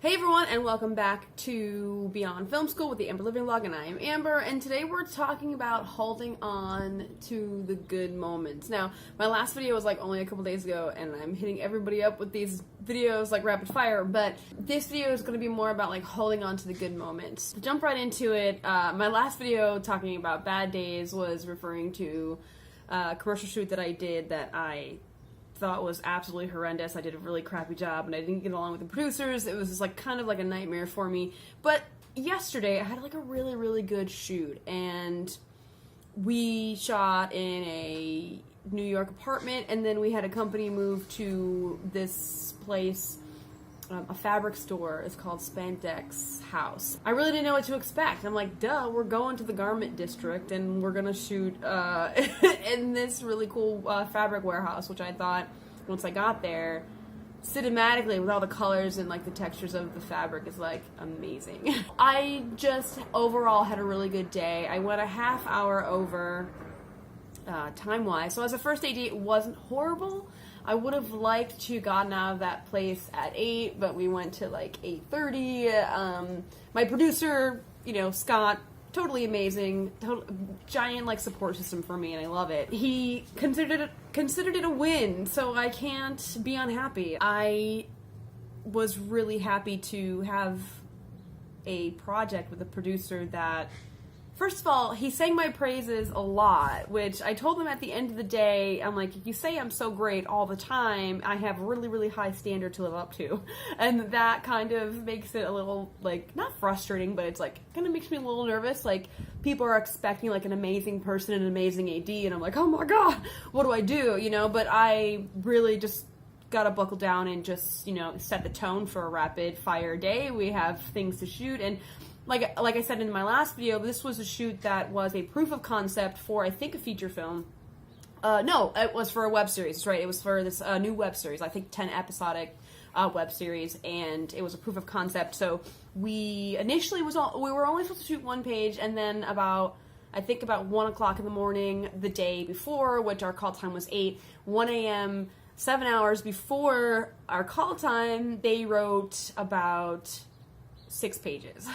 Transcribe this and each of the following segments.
Hey everyone, and welcome back to Beyond Film School with the Amber Living Vlog, and I am Amber, and today we're talking about holding on to the good moments. Now, my last video was like only a couple days ago, and I'm hitting everybody up with these videos like rapid fire, but this video is going to be more about like holding on to the good moments. To jump right into it, my last video talking about bad days was referring to a commercial shoot that I did that I thought was absolutely horrendous. I did a really crappy job and I didn't get along with the producers. It was just like kind of like a nightmare for me. But yesterday I had like a really good shoot, and we shot in a New York apartment, and then we had a company move to this place, a fabric store. It's called Spandex House. I really didn't know what to expect. I'm like, duh, we're going to the garment district and we're gonna shoot in this really cool fabric warehouse, which I thought, once I got there, cinematically with all the colors and like the textures of the fabric is like amazing. I just overall had a really good day. I went a half hour over time-wise, so as a first AD it wasn't horrible. I would have liked to gotten out of that place at 8, but we went to like 8:30. My producer, Scott, totally amazing, giant like support system for me, and I love it. He considered it a win, so I can't be unhappy. I was really happy to have a project with a producer that, first of all, he sang my praises a lot, which I told him at the end of the day, I'm like, if you say I'm so great all the time, I have a really high standard to live up to. And that kind of makes it a little, like, not frustrating, but it's like, kind of makes me a little nervous. Like, people are expecting like an amazing person and an amazing AD, and I'm like, oh my god, what do I do, But I really just gotta buckle down and just, set the tone for a rapid fire day. We have things to shoot, and like I said in my last video, this was a shoot that was a proof of concept for, I think, a feature film. No, it was for a web series, right? It was for this new web series, I think 10 episodic web series, and it was a proof of concept. So we initially we were only supposed to shoot one page, and then about 1 o'clock in the morning the day before, which our call time was 1 a.m., 7 hours before our call time, they wrote about 6 pages.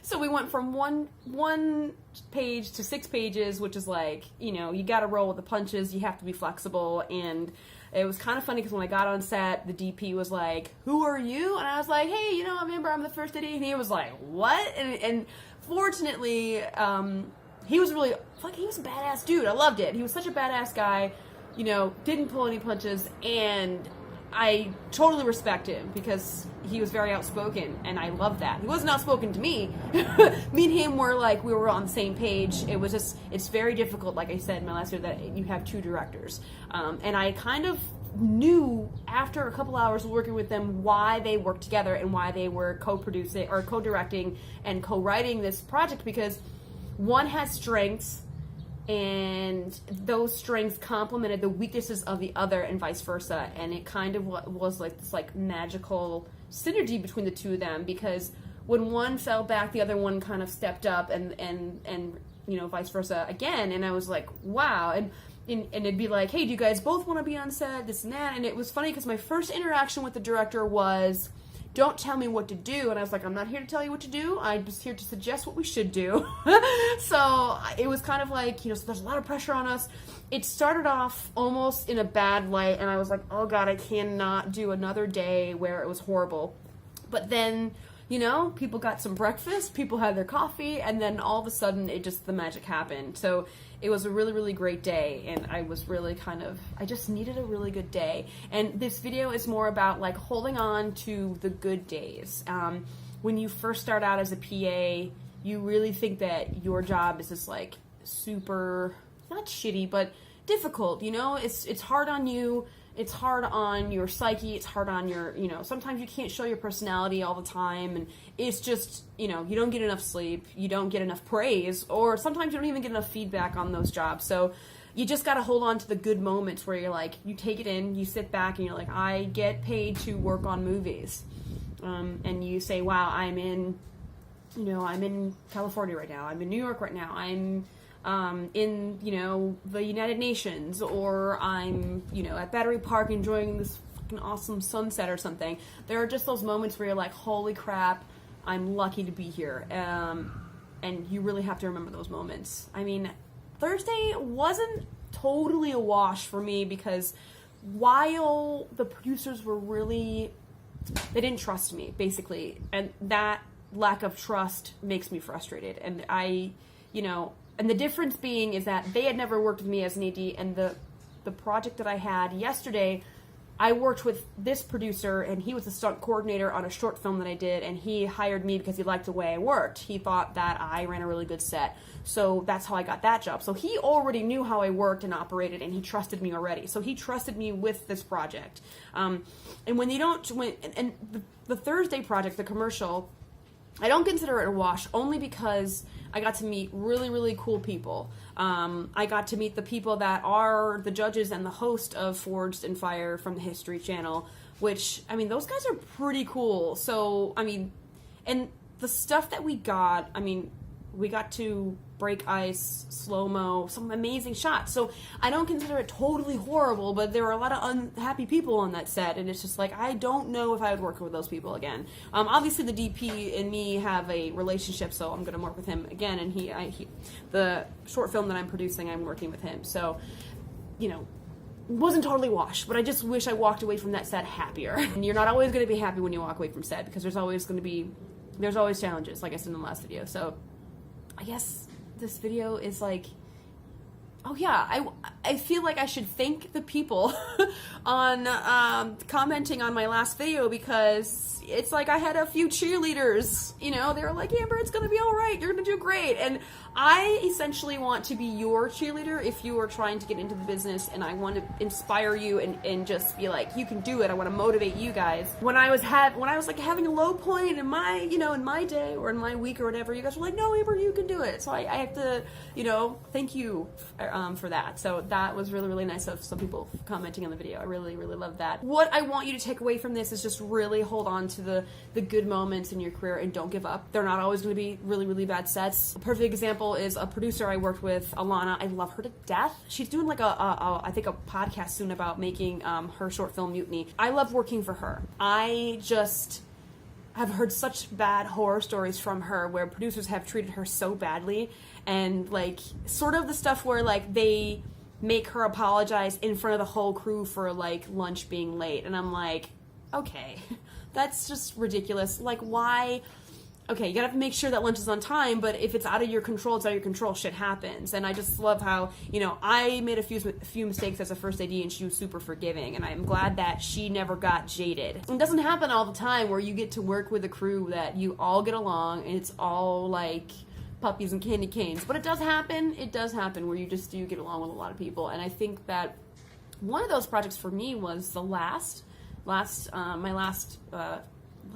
So we went from one page to 6 pages, which is like, you gotta roll with the punches, you have to be flexible. And it was kind of funny because when I got on set, the DP was like, who are you? And I was like, hey, I'm Amber, I'm the first AD. And he was like, what? And fortunately, he was really, he was a badass dude. I loved it. He was such a badass guy, didn't pull any punches, and I totally respect him because he was very outspoken, and I love that. He wasn't outspoken to me. Me and him were like, we were on the same page. It was just, it's very difficult, like I said in my last video, that you have 2 directors. And I kind of knew after a couple hours working with them why they worked together and why they were co-producing or co-directing and co-writing this project, because one has strengths, and those strengths complemented the weaknesses of the other and vice versa, and it kind of was like this like magical synergy between the two of them, because when one fell back, the other one kind of stepped up, and vice versa again. And I was like, wow. And it'd be like, hey, do you guys both want to be on set, this and that? And it was funny because my first interaction with the director was, don't tell me what to do. And I was like, I'm not here to tell you what to do. I'm just here to suggest what we should do. So it was kind of like, so there's a lot of pressure on us. It started off almost in a bad light, and I was like, oh god, I cannot do another day where it was horrible. But then, people got some breakfast, people had their coffee, and then all of a sudden the magic happened. So it was a really great day, and I was really I just needed a really good day. And this video is more about like holding on to the good days. When you first start out as a PA, you really think that your job is just like super, not shitty, but difficult, It's hard on you. It's hard on your psyche, it's hard on your, sometimes you can't show your personality all the time, and it's just, you don't get enough sleep, you don't get enough praise, or sometimes you don't even get enough feedback on those jobs. So you just gotta hold on to the good moments where you're like, you take it in, you sit back, and you're like, I get paid to work on movies. And you say, wow, I'm in California right now, I'm in New York right now, I'm in, the United Nations, or I'm, at Battery Park enjoying this an awesome sunset or something. There are just those moments where you're like, holy crap, I'm lucky to be here. And you really have to remember those moments. I mean, Thursday wasn't totally a wash for me because while the producers were really, they didn't trust me, basically. And that lack of trust makes me frustrated. And and the difference being is that they had never worked with me as an AD, and the project that I had yesterday, I worked with this producer, and he was a stunt coordinator on a short film that I did, and he hired me because he liked the way I worked. He thought that I ran a really good set, so that's how I got that job. So he already knew how I worked and operated, and he trusted me already. So he trusted me with this project. And when you don't, the Thursday project, the commercial, I don't consider it a wash, only because I got to meet really, really cool people. I got to meet the people that are the judges and the host of Forged in Fire from the History Channel, which, I mean, those guys are pretty cool. So, I mean, and the stuff that we got, I mean, we got to break ice, slow-mo, some amazing shots. So I don't consider it totally horrible, but there were a lot of unhappy people on that set, and it's just like, I don't know if I would work with those people again. Obviously the DP and me have a relationship, so I'm going to work with him again, and the short film that I'm producing, I'm working with him. So, wasn't totally washed, but I just wish I walked away from that set happier. And you're not always going to be happy when you walk away from set, because there's always challenges, like I said in the last video. So I guess this video is like, oh yeah, I feel like I should thank the people on commenting on my last video, because it's like I had a few cheerleaders, they were like, Amber, it's gonna be all right, you're gonna do great. And I essentially want to be your cheerleader if you are trying to get into the business, and I want to inspire you and just be like, you can do it. I want to motivate you guys. When I was like having a low point in my, in my day or in my week or whatever, you guys were like, no, Amber, you can do it. So I have to, thank you for that. So that was really, really nice of some people commenting on the video. I really, really love that. What I want you to take away from this is just really hold on to the good moments in your career and don't give up. They're not always going to be really, really bad sets. A perfect example is a producer I worked with, Alana. I love her to death. She's doing like I think a podcast soon about making her short film Mutiny. I love working for her. I just have heard such bad horror stories from her where producers have treated her so badly, and like sort of the stuff where like they make her apologize in front of the whole crew for like lunch being late, and I'm like, okay, that's just ridiculous. Like, why? Okay, you gotta make sure that lunch is on time, but if it's out of your control, it's out of your control. Shit happens. And I just love how, I made a few mistakes as a first AD, and she was super forgiving, and I'm glad that she never got jaded. It doesn't happen all the time where you get to work with a crew that you all get along, and it's all like puppies and candy canes. But it does happen. It does happen where you just do get along with a lot of people. And I think that one of those projects for me was the last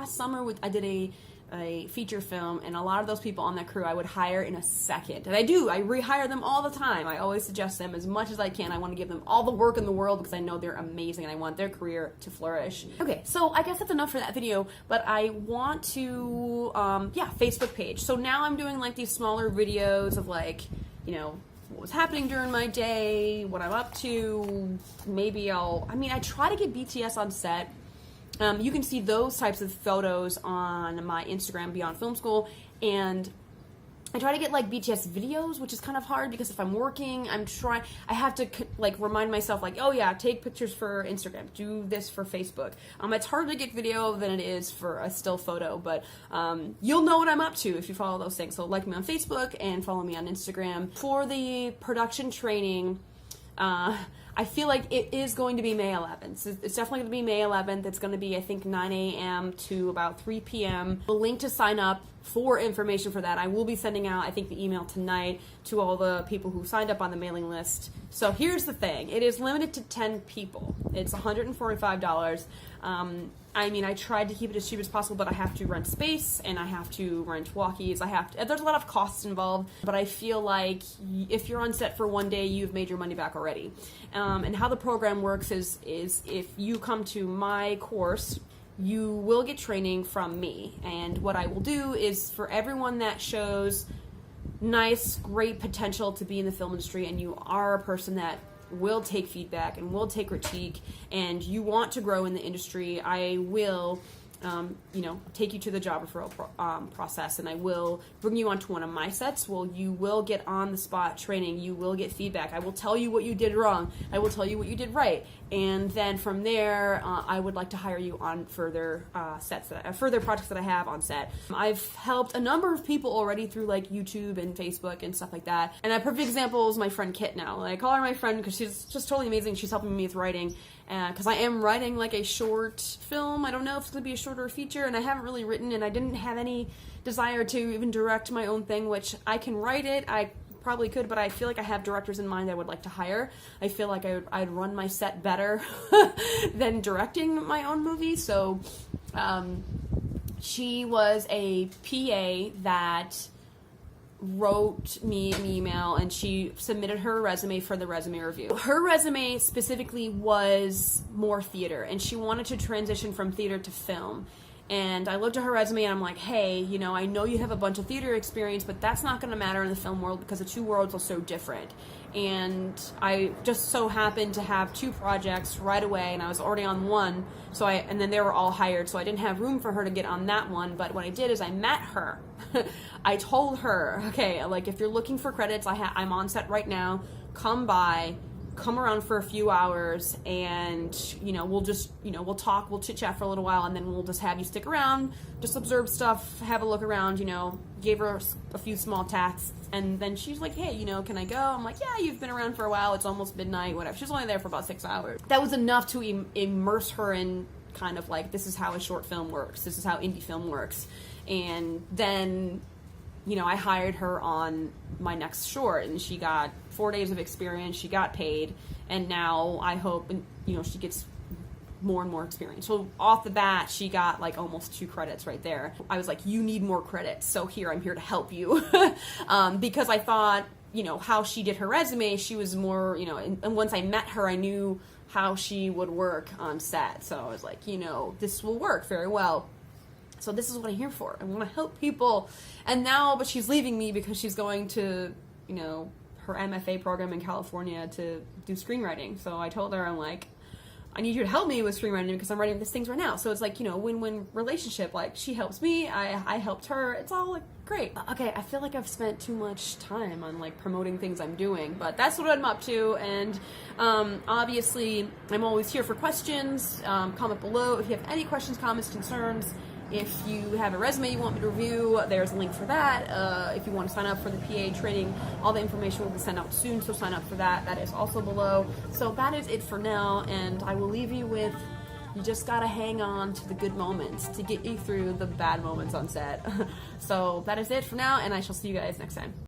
summer. I did a feature film, and a lot of those people on that crew I would hire in a second. And I rehire them all the time. I always suggest them as much as I can. I want to give them all the work in the world because I know they're amazing and I want their career to flourish. Okay, so I guess that's enough for that video, but I want to, Facebook page. So now I'm doing like these smaller videos of like, what was happening during my day, what I'm up to. Maybe I try to get BTS on set. You can see those types of photos on my Instagram, Beyond Film School, and I try to get like BTS videos, which is kind of hard because if I'm working, I have to like remind myself like, oh yeah, take pictures for Instagram, do this for Facebook. It's harder to get video than it is for a still photo, but you'll know what I'm up to if you follow those things. So like me on Facebook and follow me on Instagram. For the production training, I feel like it is going to be May 11th. It's definitely going to be May 11th. It's going to be, I think, 9 a.m. to about 3 p.m. The link to sign up for information for that, I will be sending out, I think, the email tonight to all the people who signed up on the mailing list. So here's the thing. It is limited to 10 people. It's $145. I tried to keep it as cheap as possible, but I have to rent space, and I have to rent walkies. There's a lot of costs involved, but I feel like if you're on set for one day, you've made your money back already. And how the program works is if you come to my course, you will get training from me. And what I will do is for everyone that shows nice, great potential to be in the film industry, and you are a person that will take feedback and will take critique, and you want to grow in the industry, I will take you to the job referral process, and I will bring you onto one of my sets. Well, you will get on the spot training. You will get feedback. I will tell you what you did wrong. I will tell you what you did right. And then from there, I would like to hire you on further further projects that I have on set. I've helped a number of people already through like YouTube and Facebook and stuff like that. And a perfect example is my friend Kit now. I call her my friend because she's just totally amazing. She's helping me with writing. Because I am writing like a short film. I don't know if it's going to be a short or a feature, and I haven't really written, and I didn't have any desire to even direct my own thing, which I can write it. I probably could, but I feel like I have directors in mind I would like to hire. I feel like I'd run my set better than directing my own movie. So she was a PA that wrote me an email, and she submitted her resume for the resume review. Her resume specifically was more theater, and she wanted to transition from theater to film. And I looked at her resume and I'm like, hey, I know you have a bunch of theater experience, but that's not going to matter in the film world because the two worlds are so different. And I just so happened to have 2 projects right away, and I was already on one, and then they were all hired, so I didn't have room for her to get on that one. But what I did is I met her. I told her, okay, like, if you're looking for credits, I'm on set right now, come around for a few hours, and we'll just we'll talk, we'll chit chat for a little while, and then we'll just have you stick around, just observe stuff, have a look around. Gave her a few small tasks, and then she's like, hey, can I go? I'm like, yeah, you've been around for a while, it's almost midnight, whatever. She's only there for about 6 hours. That was enough to immerse her in kind of like, this is how a short film works, this is how indie film works. And then I hired her on my next short, and she got 4 days of experience, she got paid, and now I hope, she gets more and more experience. So off the bat, she got like almost 2 credits right there. I was like, you need more credits, so I'm here to help you. Because I thought, how she did her resume, she was more, and once I met her, I knew how she would work on set. So I was like, this will work very well. So this is what I'm here for. I want to help people. And now, but she's leaving me because she's going to, her MFA program in California to do screenwriting. So I told her, I'm like, I need you to help me with screenwriting because I'm writing these things right now. So it's like, win-win relationship. Like, she helps me, I helped her. It's all like great. Okay, I feel like I've spent too much time on like promoting things I'm doing, but that's what I'm up to. And obviously, I'm always here for questions. Comment below if you have any questions, comments, concerns. If you have a resume you want me to review, there's a link for that. If you want to sign up for the PA training, all the information will be sent out soon, so sign up for that. That is also below. So that is it for now, and I will leave you with, you just gotta hang on to the good moments to get you through the bad moments on set. So that is it for now, and I shall see you guys next time.